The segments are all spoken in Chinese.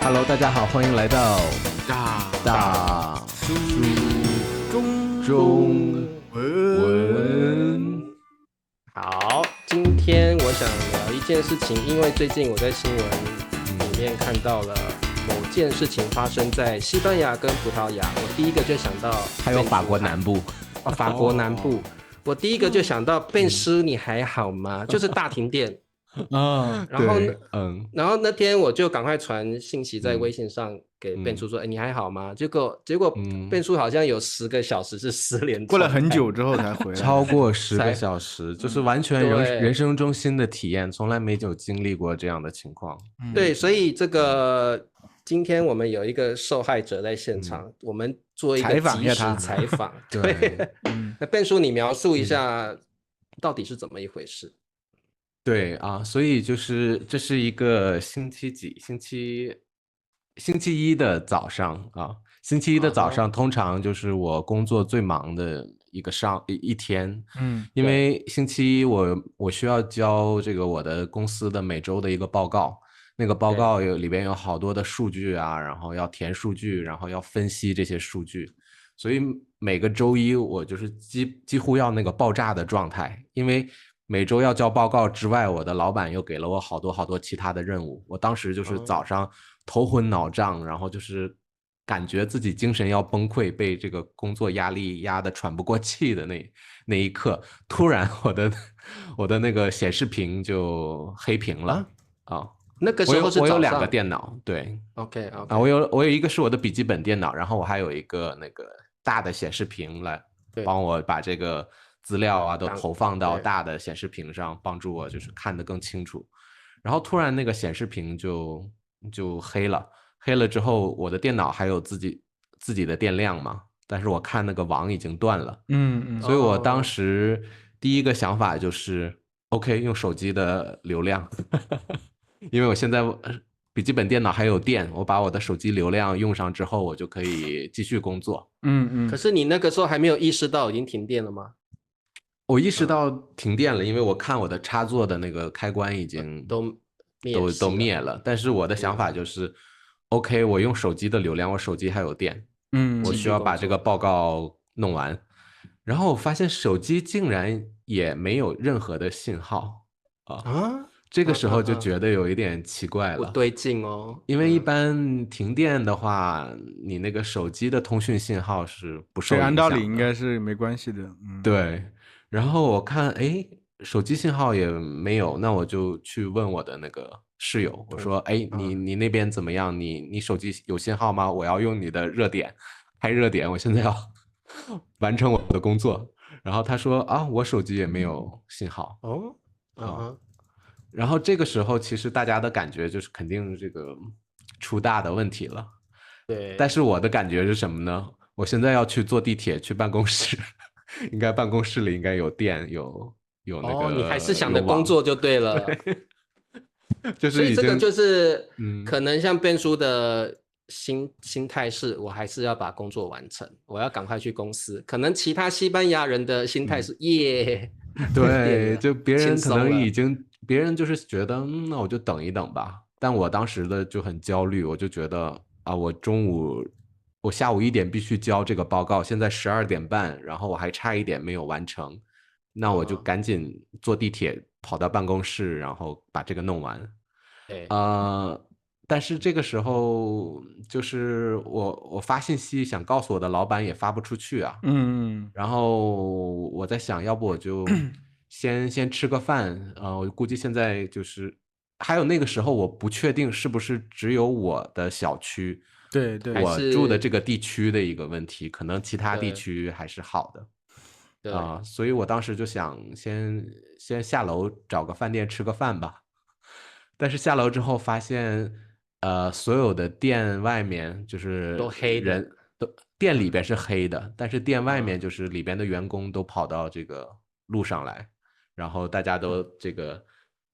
Hello，大家好，欢迎来到大叔中文。好，今天我想聊一件事情，因为最近我在新闻里面看到了某件事情发生在西班牙跟葡萄牙，我第一个就想到还有法国南部，法国南部，我第一个就想到Ben师，你还好吗？就是大停电。然后对，然后那天我就赶快传信息在微信上给变叔说，哎，你还好吗？结果变叔好像有10个小时是失联，过了很久之后才回来，超过10个小时，就是完全人生中新的体验，从来没有经历过这样的情况。对，所以这个今天我们有一个受害者在现场，我们做一个即时采访。对，那变叔你描述一下到底是怎么一回事？对啊，所以就是这是一个星期几？星期一的早上啊，星期一的早上通常就是我工作最忙的一天，因为星期一我需要交这个我的公司的每周的一个报告，那个报告里边有好多的数据啊，然后要填数据，然后要分析这些数据，所以每个周一我就是几乎要那个爆炸的状态，因为每周要交报告之外，我的老板又给了我好多其他的任务。我当时就是早上头昏脑胀，然后就是感觉自己精神要崩溃，被这个工作压力压得喘不过气的那一刻，突然我的那个显示屏就黑屏了啊。那个时候是我有2个电脑，对 ，OK 啊，我有一个是我的笔记本电脑，然后我还有一个那个大的显示屏来帮我把这个资料啊都投放到大的显示屏上，帮助我就是看得更清楚。然后突然那个显示屏就黑了，黑了之后我的电脑还有自己的电量嘛，但是我看那个网已经断了，所以我当时第一个想法就是 OK 用手机的流量。因为我现在笔记本电脑还有电，我把我的手机流量用上之后，我就可以继续工作。可是你那个时候还没有意识到已经停电了吗？我意识到停电了，因为我看我的插座的那个开关已经都灭了。但是我的想法就是，OK，我用手机的流量，我手机还有电，我需要把这个报告弄完。然后我发现手机竟然也没有任何的信号啊！这个时候就觉得有一点奇怪了，不对劲哦。因为一般停电的话，你那个手机的通讯信号是不受影响的。按道理应该是没关系的。对，然后我看，哎，手机信号也没有，那我就去问我的那个室友，我说，哎，你那边怎么样？你手机有信号吗？我要用你的热点开热点，我现在要完成我的工作。然后他说啊，我手机也没有信号。然后这个时候，其实大家的感觉就是肯定这个出大的问题了。对。但是我的感觉是什么呢？我现在要去坐地铁去办公室，应该办公室里应该有电，有那个。你还是想着工作就对了。就是所以这个就是可能像变叔的心态是，我还是要把工作完成，我要赶快去公司。可能其他西班牙人的心态是耶。对，就别人可能别人就是觉得，那我就等一等吧。但我当时的就很焦虑，我就觉得啊，我下午1点必须交这个报告，现在12点半，然后我还差1点没有完成，那我就赶紧坐地铁跑到办公室，然后把这个弄完。但是这个时候就是我发信息想告诉我的老板也发不出去啊。然后我在想，要不我就先吃个饭。我估计现在就是还有那个时候我不确定是不是只有我的小区，对，我住的这个地区的一个问题，可能其他地区还是好的。所以我当时就想先下楼找个饭店吃个饭吧。但是下楼之后发现，所有的店外面就是都黑的，店里边是黑的，但是店外面就是里边的员工都跑到这个路上来，然后大家都这个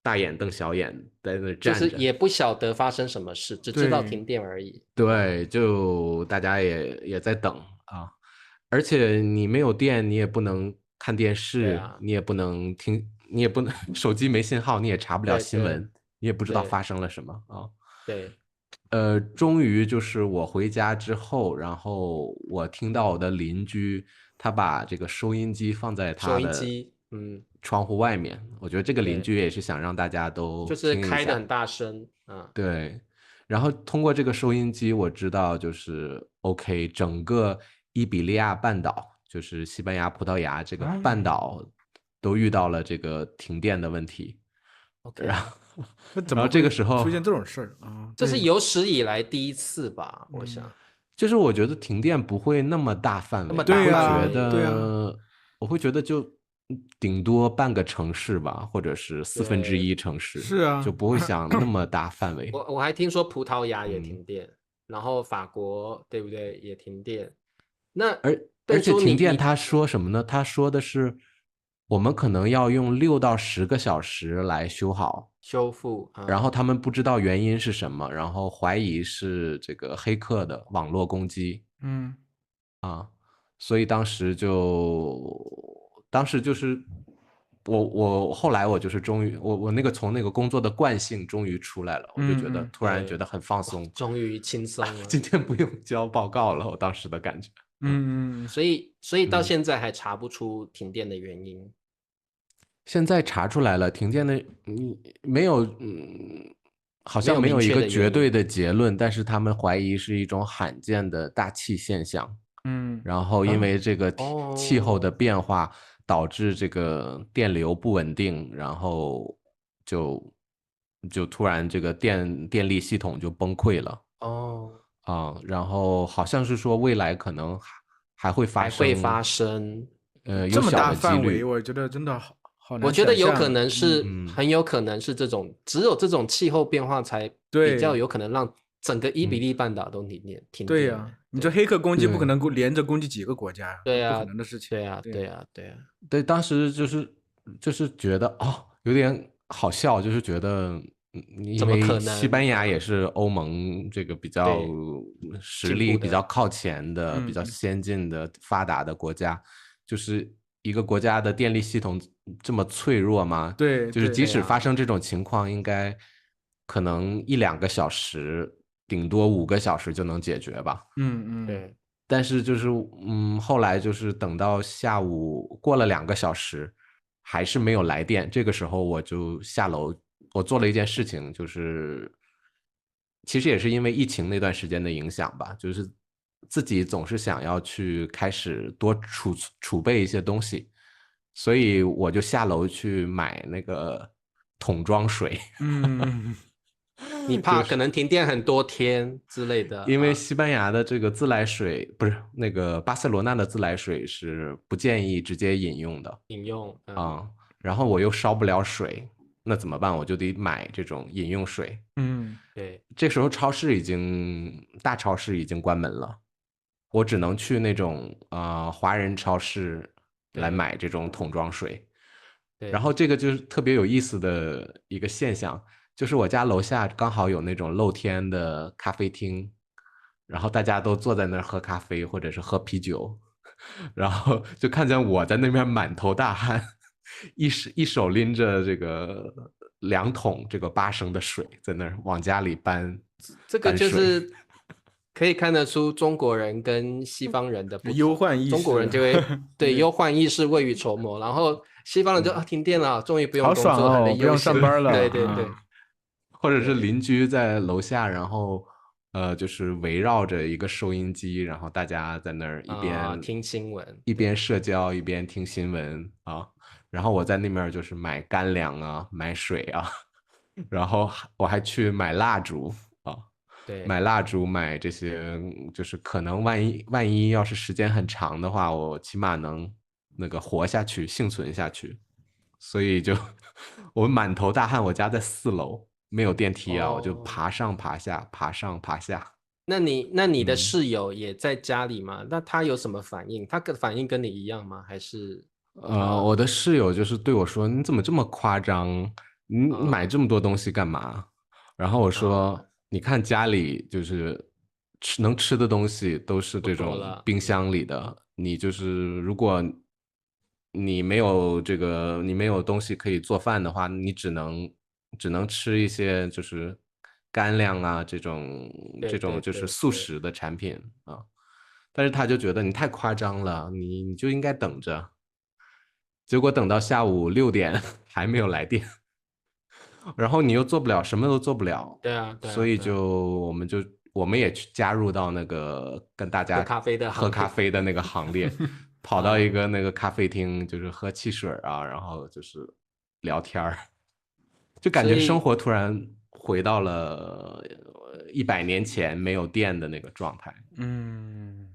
大眼瞪小眼在那站着，就是也不晓得发生什么事，只知道停电而已。对，就大家也在等啊，而且你没有电，你也不能看电视，你也不能听，你也不能手机没信号，你也查不了新闻。你也不知道发生了什么啊。对，终于就是我回家之后，然后我听到我的邻居他把这个收音机放在收他的音机，窗户外面，我觉得这个邻对，居也是想让大家都就是听一下。开的很大声啊。对，然后通过这个收音机，我知道就是 OK，整个伊比利亚半岛，就是西班牙、葡萄牙这个半岛都遇到了这个停电的问题。OK，然后，然后这那怎么会个时候，出现这种事儿啊？这是对，有史以来第一次吧？我想就是我觉得停电不会那么大范围，那么大对呀，范围，对呀，我会觉得就顶多半个城市吧，或者是对，1/4城市，是啊，就不会想那么大范围。我还听说葡萄牙也嗯。停电，然后法国对不对也停电？那而且邓叔你停电他说什么呢？他说的是我们可能要用6到10个小时来修好，修复啊，然后他们不知道原因是什么，然后怀疑是这个黑客的网络攻击。嗯，所以当时就是我后来我就是终于我那个从那个工作的惯性终于出来了，我就觉得突然觉对，得很放松，终于轻松了。今天不用交报告了，我当时的感觉。所以到现在还查不出停电的原因。现在查出来了，停电的没有，好像没有一个绝对的结论，但是他们怀疑是一种罕见的大气现象。然后因为这个气候的变化导致这个电流不稳定，然后就突然这个电力系统就崩溃了。然后好像是说未来可能还会发还会生，发生。这么大有小的几范围，率。我觉得真的好难我觉得有可想象能是，很有可能是这种，只有这种气候变化才比较有可能让整个伊比利半岛都停电。对呀，你这黑客攻击不可能连着攻击几个国家呀，对啊，不可能的事情。对啊，对对啊，对啊，对，当时就是觉得有点好笑，就是觉得，因怎么可为西能？班牙也是欧盟这个比较对，实力比较靠前的、比较嗯先进的、发达的国家，就是一个国家的电力系统这么脆弱吗？对对就是即使对啊，发生这种情况，应该可能1、2个小时，顶多5个小时就能解决吧。对，但是就是后来就是等到下午过了2个小时，还是没有来电。这个时候我就下楼，我做了一件事情，就是其实也是因为疫情那段时间的影响吧，就是自己总是想要去开始多储备一些东西，所以我就下楼去买那个桶装水。嗯，你怕可能停电很多天之类的因为啊，西班牙的这个自来水不是那个巴塞罗那的自来水是不建议直接饮用的饮用，然后我又烧不了水，那怎么办？我就得买这种饮用水。对，这时候大超市已经关门了，我只能去那种华人超市来对，买这种桶装水。然对，后这个就是特别有意思的一个现象，就是我家楼下刚好有那种露天的咖啡厅，然后大家都坐在那儿喝咖啡或者是喝啤酒，然后就看见我在那边满头大汗，一手拎着这个2桶这个8升的水在那儿往家里搬这个搬水。就是可以看得出中国人跟西方人的不忧同。患意识，中国人就会对忧患意识未雨绸缪，然后西方人就停电了，终于不用好爽工作，很哦，不用悠闲。上班了，对对对或者是对邻居在楼下，然后就是围绕着一个收音机，然后大家在那儿听新闻，一边社交一边听新闻啊，然后我在那边就是买干粮啊，买水啊，然后我还去买蜡烛啊，对买蜡烛买这些，就是可能万一要是时间很长的话，我起码能那个活下去，幸存下去。所以就我满头大汗，我家在4楼，没有电梯啊，我就哦。爬上爬下，爬上爬下。那你的嗯，室友也在家里吗？那他有什么反应？他反应跟你一样吗？还是我的室友就是对我说：“你怎么这么夸张？你买啊这么多东西干嘛？”然后我啊说：“你看家里就是能吃的东西都是不这种多了？冰箱里的，你就是如果你没有东西可以做饭的话，你只能吃一些就是干粮啊这种就是速食的产品啊，但是他就觉得你太夸张了，你就应该等着，结果等到下午6点还没有来电，然后你又做不了，什么都做不了，对啊，所以我们也去加入到那个跟大家喝咖啡的那个行列，跑到一个那个咖啡厅，就是喝汽水啊，然后就是聊天儿，就感觉生活突然回到了100年前没有电的那个状态。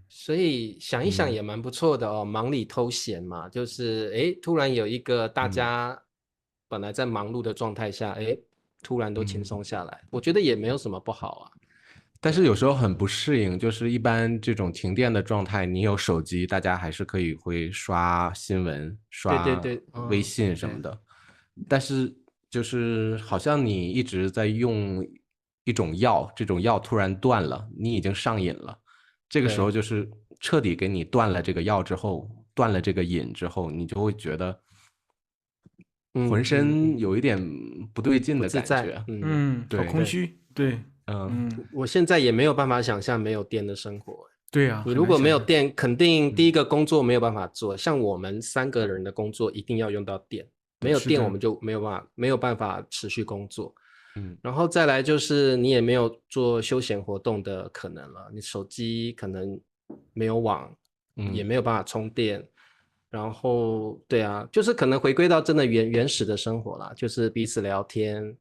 所以想一想也蛮不错的哦，忙里偷闲嘛，就是突然有一个大家本来在忙碌的状态下，突然都轻松下来，我觉得也没有什么不好啊。但是有时候很不适应，就是一般这种停电的状态，你有手机，大家还是会刷新闻、刷微信什么的。但是就是好像你一直在用一种药，这种药突然断了，你已经上瘾了。这个时候就是彻底给你断了这个药之后，断了这个瘾之后，你就会觉得浑身有一点不对劲的感觉。好空虚。对，我现在也没有办法想象没有电的生活。对啊，你如果没有电，肯定第一个工作没有办法做。像我们3个人的工作一定要用到电，没有电我们就没有办法持续工作。然后再来就是你也没有做休闲活动的可能了，你手机可能没有网，也没有办法充电。然后对啊，就是可能回归到真的原始的生活啦，就是彼此聊天，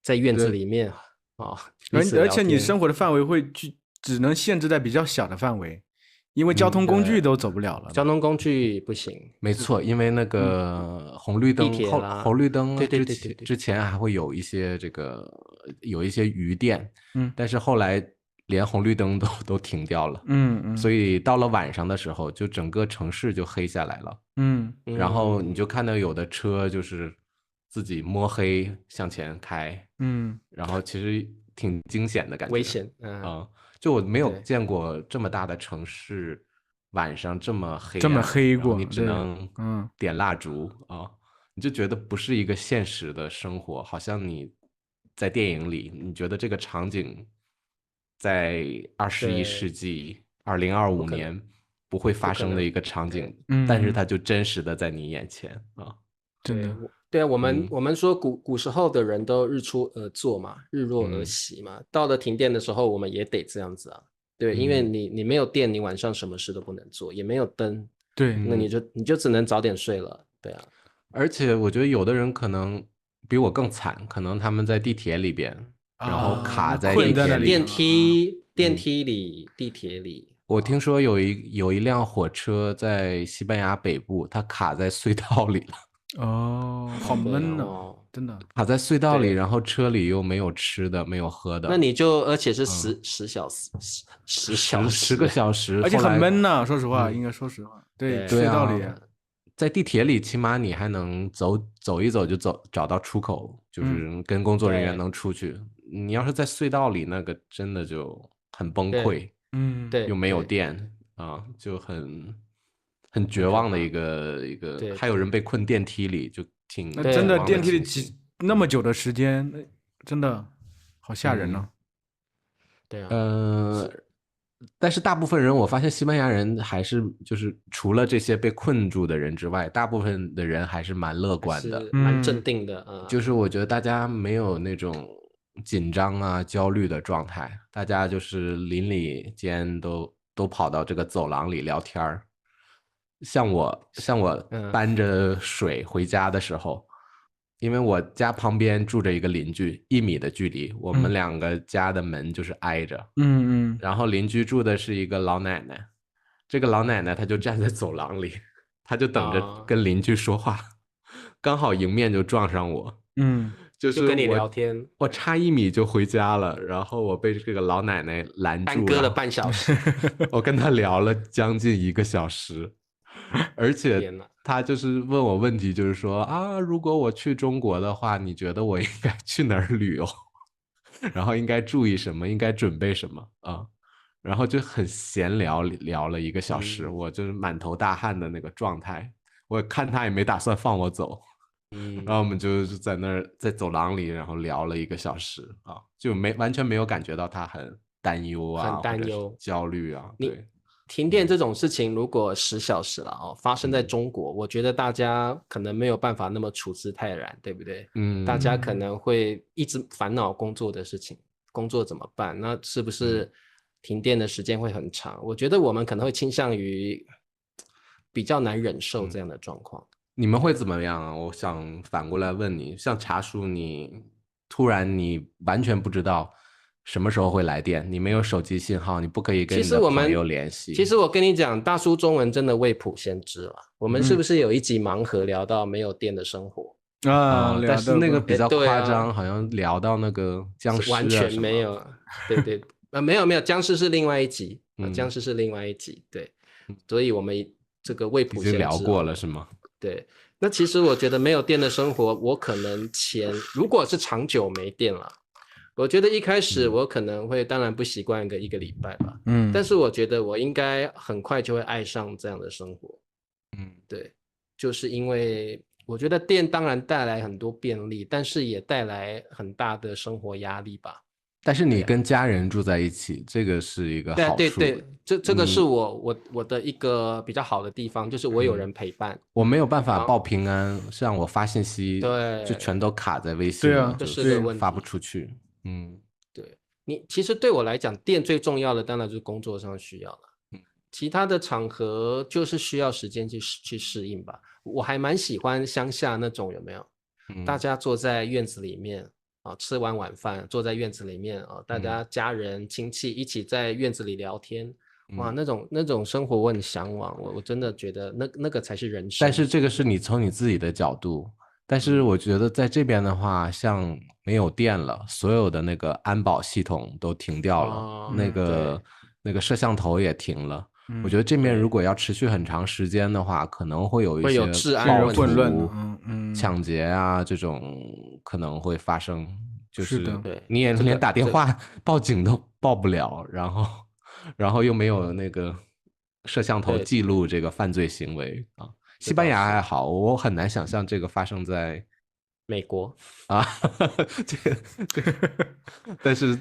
在院子里面而且你生活的范围只能限制在比较小的范围，因为交通工具都走不了了。交通工具不行，没错，因为那个红绿灯，红绿灯对之前还会有一些有一些余电，但是后来连红绿灯都停掉了，所以到了晚上的时候，就整个城市就黑下来了，然后你就看到有的车就是自己摸黑向前开，然后其实挺惊险的感觉，危险，就我没有见过这么大的城市晚上这么黑，这么黑过，你只能点蜡烛啊，你就觉得不是一个现实的生活，好像你在电影里，你觉得这个场景在21世纪2025年不会发生的一个场景，但是它就真实的在你眼前啊，真的。对啊，我们说古时候的人都日出而作嘛，日落而息嘛，到了停电的时候，我们也得这样子啊。对，因为你没有电，你晚上什么事都不能做，也没有灯，对，那你就只能早点睡了。对啊，而且我觉得有的人可能比我更惨，可能他们在地铁里边，然后卡在地铁里，电梯里、地铁里。我听说有一辆火车在西班牙北部，它卡在隧道里了。好闷哦，真的卡在隧道里，然后车里又没有吃的，没有喝的。那你而且是10小时，10个小时，而且很闷呐。说实话，应该说实话，对，隧道里，在地铁里，起码你还能走一走就找到出口，就是跟工作人员能出去。你要是在隧道里，那个真的就很崩溃，对，又没有电啊，就很绝望的一个，还有人被困电梯里，就挺那真的电梯里那么久的时间，那真的好吓人呢。对啊，但是大部分人，我发现西班牙人还是就是除了这些被困住的人之外，大部分的人还是蛮乐观的，蛮镇定的。就是我觉得大家没有那种紧张啊、焦虑的状态，大家就是邻里间都跑到这个走廊里聊天儿。像我搬着水回家的时候，因为我家旁边住着一个邻居，1米的距离，我们2个家的门就是挨着，然后邻居住的是一个老奶奶，这个老奶奶她就站在走廊里，她就等着跟邻居说话，刚好迎面就撞上我，就是跟你聊天，我差1米就回家了，然后我被这个老奶奶拦住了，耽搁了半小时，我跟她聊了将近1个小时。而且他就是问我问题，就是说啊，如果我去中国的话，你觉得我应该去哪儿旅游？然后应该注意什么？应该准备什么啊？然后就很闲聊了1个小时，我就是满头大汗的那个状态。我看他也没打算放我走。然后我们就是在那儿在走廊里，然后聊了1个小时啊，就完全没有感觉到他很担忧啊，很担忧、焦虑啊。对，停电这种事情，如果10小时了哦，发生在中国，我觉得大家可能没有办法那么处之泰然，对不对？大家可能会一直烦恼工作的事情，工作怎么办？那是不是停电的时间会很长？我觉得我们可能会倾向于比较难忍受这样的状况。你们会怎么样啊？我想反过来问你，像茶叔，突然你完全不知道什么时候会来电，你没有手机信号，你不可以跟你的朋友联系。其实我跟你讲，大叔中文真的未卜先知了。我们是不是有一集盲盒聊到没有电的生活啊？但是那个比较夸张，好像聊到那个僵尸完全没有。对没有僵尸是另外一集，僵尸是另外一集。对，所以我们这个未卜先知聊过了是吗？对，那其实我觉得没有电的生活，我可能如果是长久没电了，我觉得一开始我可能会当然不习惯1个礼拜吧，但是我觉得我应该很快就会爱上这样的生活。对，就是因为我觉得电当然带来很多便利，但是也带来很大的生活压力吧。但是你跟家人住在一起，这个是一个好处。对，这个是我的一个比较好的地方，就是我有人陪伴。我没有办法报平安，像我发信息，就全都卡在微信了，这是个问题，发不出去。对，其实对我来讲，电最重要的当然就是工作上需要了，其他的场合就是需要时间去适应吧。我还蛮喜欢乡下那种，有没有？大家坐在院子里面。吃完晚饭坐在院子里面大家家人亲戚一起在院子里聊天，哇，那种生活我很向往，我真的觉得那个才是人生。但是这个是你从你自己的角度，但是我觉得在这边的话，像没有电了，所有的那个安保系统都停掉了，那个摄像头也停了。我觉得这边如果要持续很长时间的话，可能会有一些治安混乱、抢劫啊这种可能会发生。就是你也连打电话报警都报不了，然后又没有那个摄像头记录这个犯罪行为啊。西班牙还好，我很难想象这个发生在美国啊，但是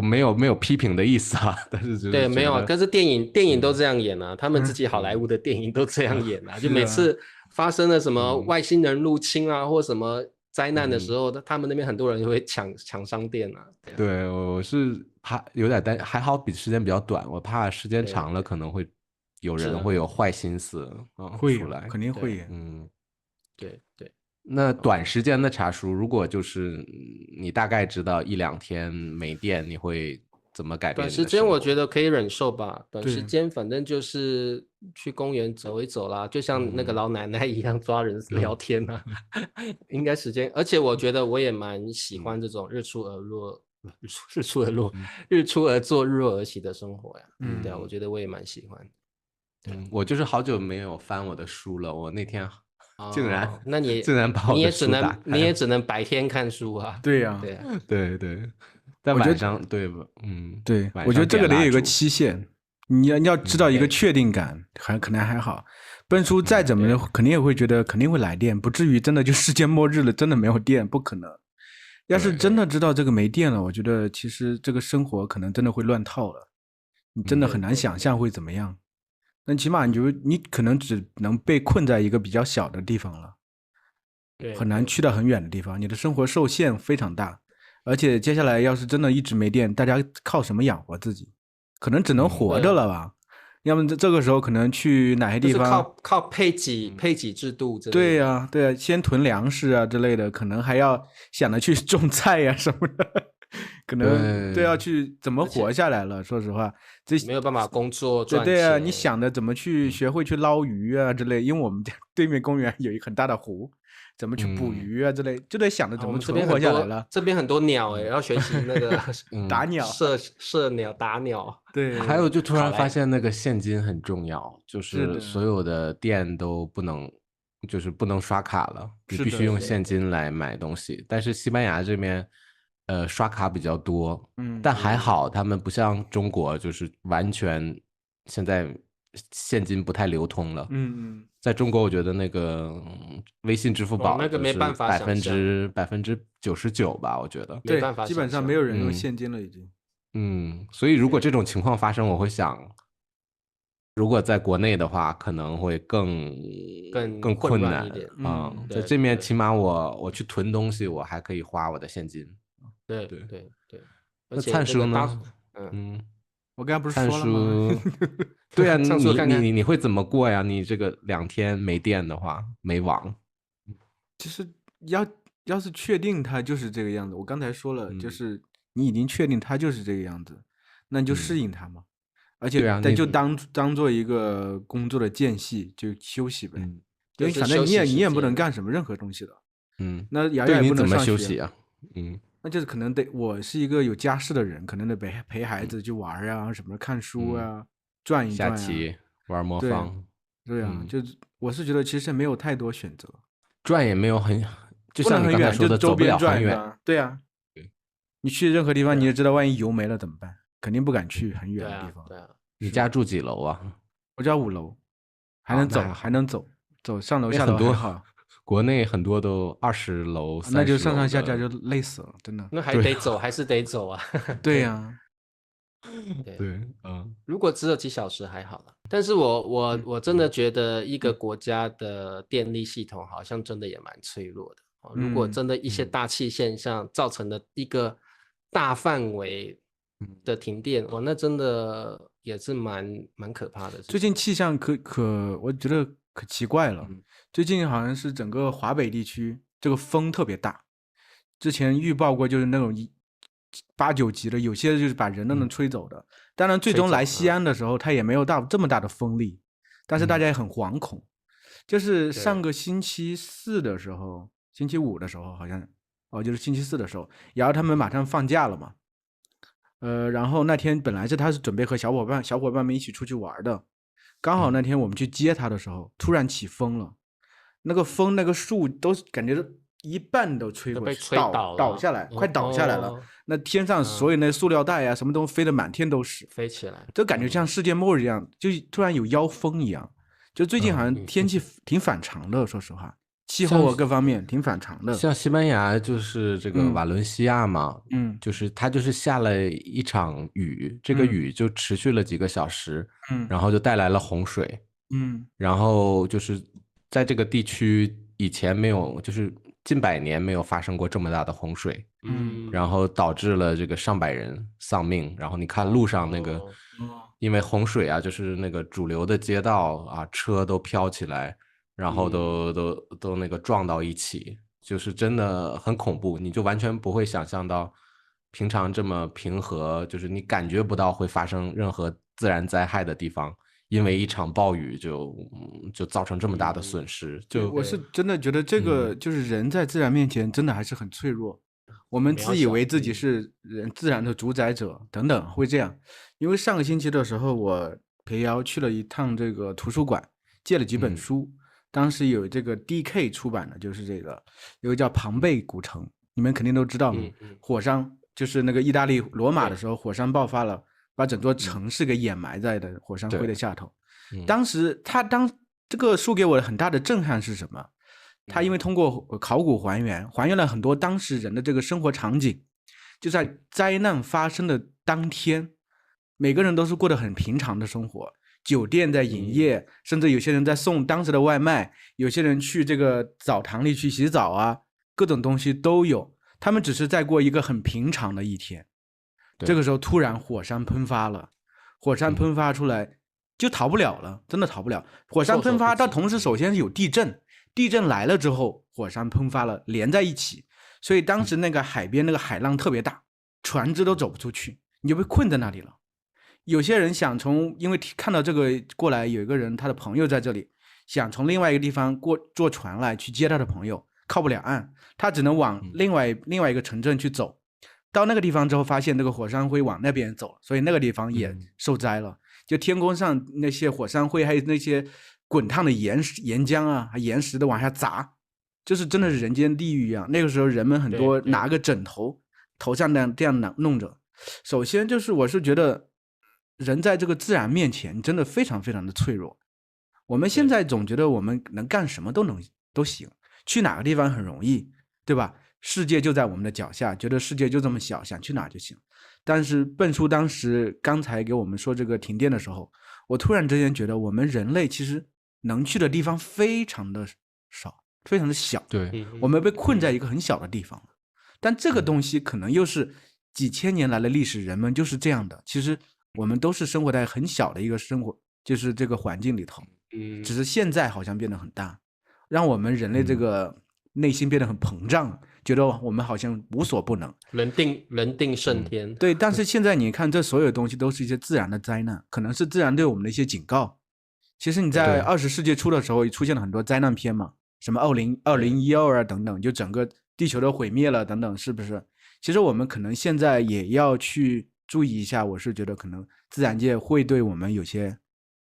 没有批评的意思啊，但是就是对没有，可是电影都这样演啊，他们自己好莱坞的电影都这样演啊，就每次发生了什么外星人入侵啊，或什么灾难的时候，他们那边很多人就会抢商店啊。对，我是怕有点担，还好时间比较短，我怕时间长了可能会有人会有坏心思出来，肯定会。对。那短时间的茶叔，如果就是你大概知道1-2天没电，你会怎么改变？短时间我觉得可以忍受吧。短时间反正就是去公园走一走啦，就像那个老奶奶一样抓人聊天啊。应该时间，而且我觉得我也蛮喜欢这种日出而作日落而息的生活呀。对啊，我觉得我也蛮喜欢。我就是好久没有翻我的书了，我那天竟然把你也只能白天看书啊。对呀，对，但晚上对吧？对，我觉得这个得有个期限，你要知道一个确定感，可能还好。笨叔再怎么肯定也会觉得肯定会来电，不至于真的就世界末日了，真的没有电，不可能。要是真的知道这个没电了，我觉得其实这个生活可能真的会乱套了，你真的很难想象会怎么样。但起码你可能只能被困在一个比较小的地方了，很难去到很远的地方，你的生活受限非常大。而且接下来要是真的一直没电，大家靠什么养活自己？可能只能活着了吧。要么这个时候可能去哪些地方靠配给制度之类的。对呀，对呀，先囤粮食啊之类的，可能还要想着去种菜呀什么的，可能都要去怎么活下来了。说实话，这没有办法工作赚钱。对啊，你想着怎么去学会去捞鱼啊之类，因为我们对面公园有一个很大的湖。怎么去捕鱼啊之类，就得想着怎么存活下来了。这边很多鸟要学习那个打鸟、射鸟、打鸟。对，还有就突然发现那个现金很重要，就是所有的店都不能刷卡了，你必须用现金来买东西。但是西班牙这边刷卡比较多，但还好他们不像中国，就是完全现在现金不太流通了。在中国我觉得那个微信、支付宝那个没办法想象99%吧，我觉得。没办法，基本上没有人用现金了已经。所以如果这种情况发生，我会想，如果在国内的话，可能会更困难一点。在这面起码我去囤东西，我还可以花我的现金。对。那灿叔呢？我刚才不是说了吗？对啊，你会怎么过呀？你这个2天没电的话，没网。其实要是确定它就是这个样子，我刚才说了，就是你已经确定它就是这个样子，那你就适应它嘛。而且就当做一个工作的间隙，就休息呗。因为反正你也不能干什么任何东西的。那瑶瑶也不能上学。休息啊？那就是可能得我是一个有家室的人，可能得陪孩子去玩啊，什么看书啊，转一转啊，下棋、玩魔方。对啊，就是我是觉得其实没有太多选择，转也没有就像你刚才说的，周边转很远。对啊，你去任何地方，你也知道，万一油没了怎么办？肯定不敢去很远的地方。对啊。你家住几楼啊？我家5楼，还能走上楼下楼还好。国内很多都20楼、30楼，那就上下就累死了，真的。那还得走，还是得走啊？对呀。对，如果只有几小时还好了，但是我真的觉得一个国家的电力系统好像真的也蛮脆弱的。如果真的一些大气现象造成的一个大范围的停电，那真的也是蛮可怕的。最近气象我觉得可奇怪了，最近好像是整个华北地区这个风特别大，之前预报过就是那种8、9级的，有些就是把人都能吹走的。当然最终来西安的时候，它也没有这么大的风力，但是大家也很惶恐。就是上个星期4的时候，星期5的时候好像就是星期4的时候，然后他们马上放假了嘛。然后那天本来他是准备和小伙伴们一起出去玩的，刚好那天我们去接他的时候，突然起风了，那个风那个树都感觉一半都吹过去，倒下来，快倒下来了。那天上所有那塑料袋啊，什么都飞得满天都是，飞起来，就感觉像世界末日一样，就突然有妖风一样。就最近好像天气挺反常的，说实话。气候各方面挺反常的，像西班牙就是这个瓦伦西亚嘛，就是它就是下了一场雨，这个雨就持续了几个小时，然后就带来了洪水，然后就是在这个地区以前没有，就是近100年没有发生过这么大的洪水，然后导致了这个上百人丧命，然后你看路上那个，因为洪水啊，就是那个主流的街道啊，车都飘起来。然后都那个撞到一起，就是真的很恐怖，你就完全不会想象到平常这么平和，就是你感觉不到会发生任何自然灾害的地方，因为一场暴雨就造成这么大的损失。我是真的觉得这个就是人在自然面前真的还是很脆弱，我们自以为自己是自然的主宰者等等，会这样。因为上个星期的时候，我陪瑶去了一趟这个图书馆，借了几本书。当时有这个 DK 出版的，就是这个有个叫庞贝古城，你们肯定都知道嘛。火山就是那个意大利罗马的时候，火山爆发了，把整座城市给掩埋在的火山灰的下头。当时这个书给我很大的震撼是什么？他因为通过考古还原了很多当时人的这个生活场景，就在灾难发生的当天，每个人都是过得很平常的生活。酒店在营业，甚至有些人在送当时的外卖，有些人去这个澡堂里去洗澡啊，各种东西都有。他们只是在过一个很平常的一天。这个时候突然火山喷发了，火山喷发出来就逃不了了，真的逃不了。火山喷发，它同时首先有地震，地震来了之后，火山喷发了，连在一起。所以当时那个海边那个海浪特别大，船只都走不出去，你就被困在那里了。有些人想因为看到这个过来，有一个人他的朋友在这里，想从另外一个地方坐船来去接他的朋友，靠不了岸，他只能往另外一个城镇去走。到那个地方之后，发现这个火山灰往那边走，所以那个地方也受灾了。就天空上那些火山灰，还有那些滚烫的岩浆啊、岩石的往下砸，就是真的是人间地狱一样。那个时候人们很多拿个枕头头上这样弄着。首先就是我是觉得人在这个自然面前真的非常非常的脆弱。我们现在总觉得我们能干什么都行，去哪个地方很容易，对吧？世界就在我们的脚下，觉得世界就这么小，想去哪就行。但是笨叔当时刚才给我们说这个停电的时候，我突然之间觉得我们人类其实能去的地方非常的少，非常的小。对，我们被困在一个很小的地方。但这个东西可能又是几千年来的历史，人们就是这样的。其实我们都是生活在很小的一个生活，就是这个环境里头。只是现在好像变得很大，让我们人类这个内心变得很膨胀，觉得我们好像无所不能，人定胜天。对，但是现在你看，这所有东西都是一些自然的灾难，可能是自然对我们的一些警告。其实你在20世纪初的时候，出现了很多灾难片嘛，什么2012啊等等，就整个地球都毁灭了等等，是不是？其实我们可能现在也要去注意一下，我是觉得可能自然界会对我们有些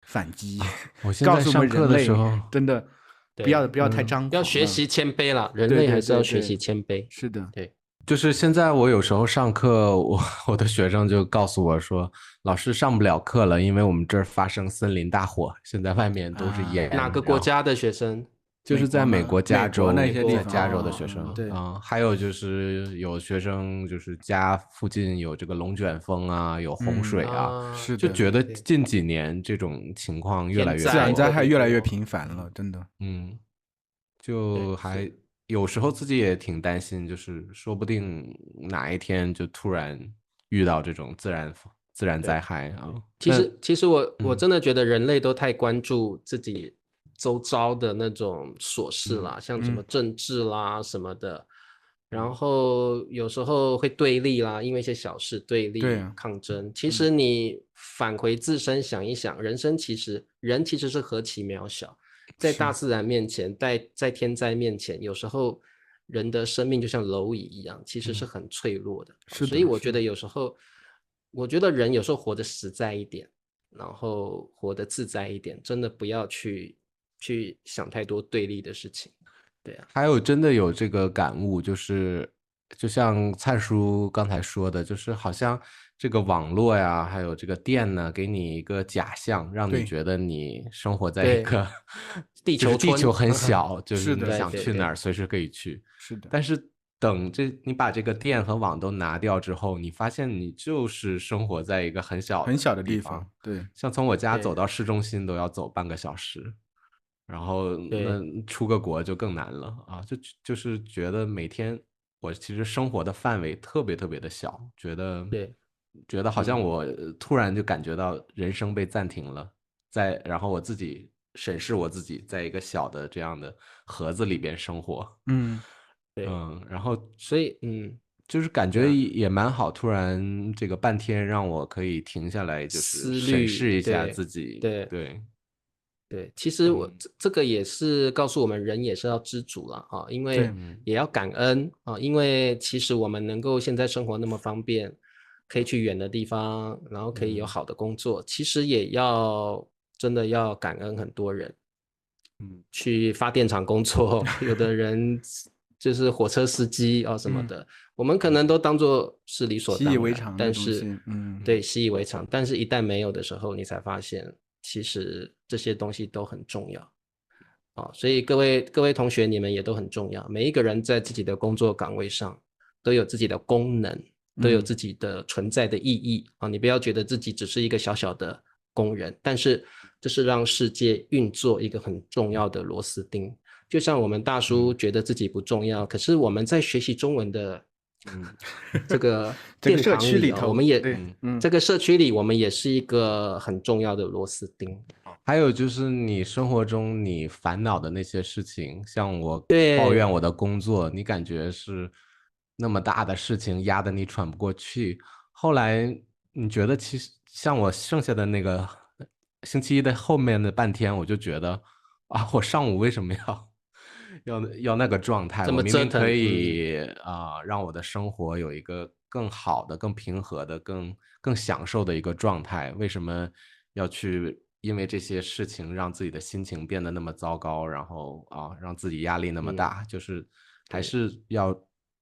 反击。我现在上课的时候真的不要太张狂，要学习谦卑啦，人类还是要学习谦卑。是的，对，就是现在我有时候上课，我的学生就告诉我说，老师上不了课了，因为我们这儿发生森林大火，现在外面都是烟。哪个国家的学生？就是在美国加州那些地方，加州的学生，对还有就是有学生就是家附近有这个龙卷风啊，有洪水啊，是就觉得近几年这种情况越来越自然灾害越来越频繁了，真的。就还有时候自己也挺担心，就是说不定哪一天就突然遇到这种自然灾害啊。其实我真的觉得人类都太关注自己周遭的那种琐事啦，像什么政治啦什么的，然后有时候会对立啦，因为一些小事对立抗争。其实你返回自身想一想，人其实是何其渺小，在大自然面前，在天灾面前，有时候人的生命就像蝼蚁一样，其实是很脆弱的。所以我觉得有时候，我觉得人有时候活得实在一点，然后活得自在一点，真的不要去想太多对立的事情。对啊，还有真的有这个感悟，就是就像蔡叔刚才说的，就是好像这个网络呀，还有这个电呢，给你一个假象，让你觉得你生活在一个地球很小，就是你想去哪儿随时可以去。是的，但是等你把这个电和网都拿掉之后，你发现你就是生活在一个很小的地方。对，像从我家走到市中心都要走半个小时。然后那出个国就更难了啊！就是觉得每天我其实生活的范围特别特别的小，觉得好像我突然就感觉到人生被暂停了，然后我自己审视我自己，在一个小的这样的盒子里边生活，然后所以就是感觉也蛮好，突然这个半天让我可以停下来，就是审视一下自己，对，其实这个也是告诉我们，人也是要知足了啊，因为也要感恩啊，因为其实我们能够现在生活那么方便，可以去远的地方，然后可以有好的工作，其实也要真的要感恩很多人，去发电厂工作，有的人就是火车司机啊什么的，我们可能都当作是理所当然，习以为常，但是对，习以为常，但是一旦没有的时候，你才发现。其实这些东西都很重要所以各位同学，你们也都很重要。每一个人在自己的工作岗位上都有自己的功能，都有自己的存在的意义你不要觉得自己只是一个小小的工人，但是这是让世界运作一个很重要的螺丝钉。就像我们大叔觉得自己不重要，可是我们在学习中文的这个社区里头，我们也这个社区里，我们也是一个很重要的螺丝钉。还有就是你生活中你烦恼的那些事情，像我抱怨我的工作，你感觉是那么大的事情压得你喘不过去，后来你觉得其实像我剩下的那个星期一的后面的半天，我就觉得我上午为什么要那个状态？我明明可以让我的生活有一个更好的、更平和的、更享受的一个状态，为什么要去因为这些事情让自己的心情变得那么糟糕，然后让自己压力那么大？就是还是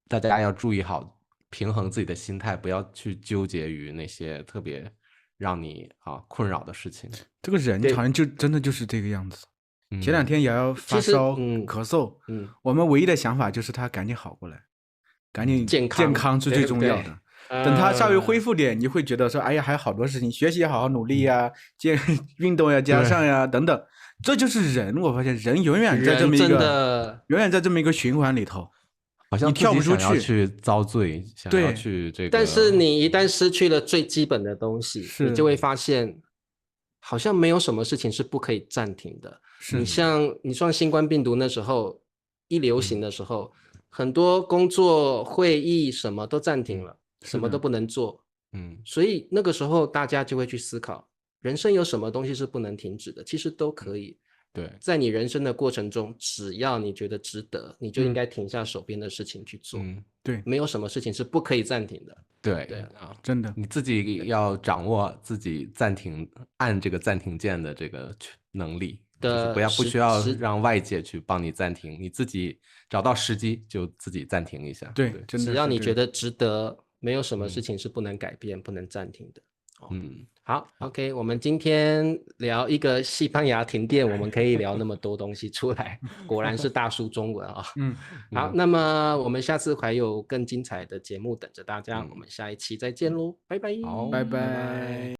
大家要注意好平衡自己的心态，不要去纠结于那些特别让你困扰的事情。这个人好像就真的就是这个样子。前2天瑶瑶发烧、咳嗽，我们唯一的想法就是他赶紧好过来，赶紧健康是最重要的。等他稍微恢复点，你会觉得说，哎呀，还有好多事情，学习也好好努力呀，运动要加上呀，等等。这就是人，我发现人永远在这么一个循环里头，好像你跳不出去，想要去遭罪，想要去这个。但是你一旦失去了最基本的东西，你就会发现，好像没有什么事情是不可以暂停的。你像新冠病毒那时候一流行的时候，很多工作会议什么都暂停了，什么都不能做。所以那个时候大家就会去思考，人生有什么东西是不能停止的？其实都可以。对，在你人生的过程中，只要你觉得值得，你就应该停下手边的事情去做。对，没有什么事情是不可以暂停的。对真的，你自己要掌握自己按这个暂停键的这个能力，就是不需要让外界去帮你暂停，你自己找到时机就自己暂停一下。对，真的，只要你觉得值得，没有什么事情是不能改变、不能暂停的。好 ，OK， 我们今天聊一个西班牙停电，我们可以聊那么多东西出来，果然是大叔中文啊。好，那么我们下次还有更精彩的节目等着大家，我们下一期再见喽，拜拜。好，拜拜。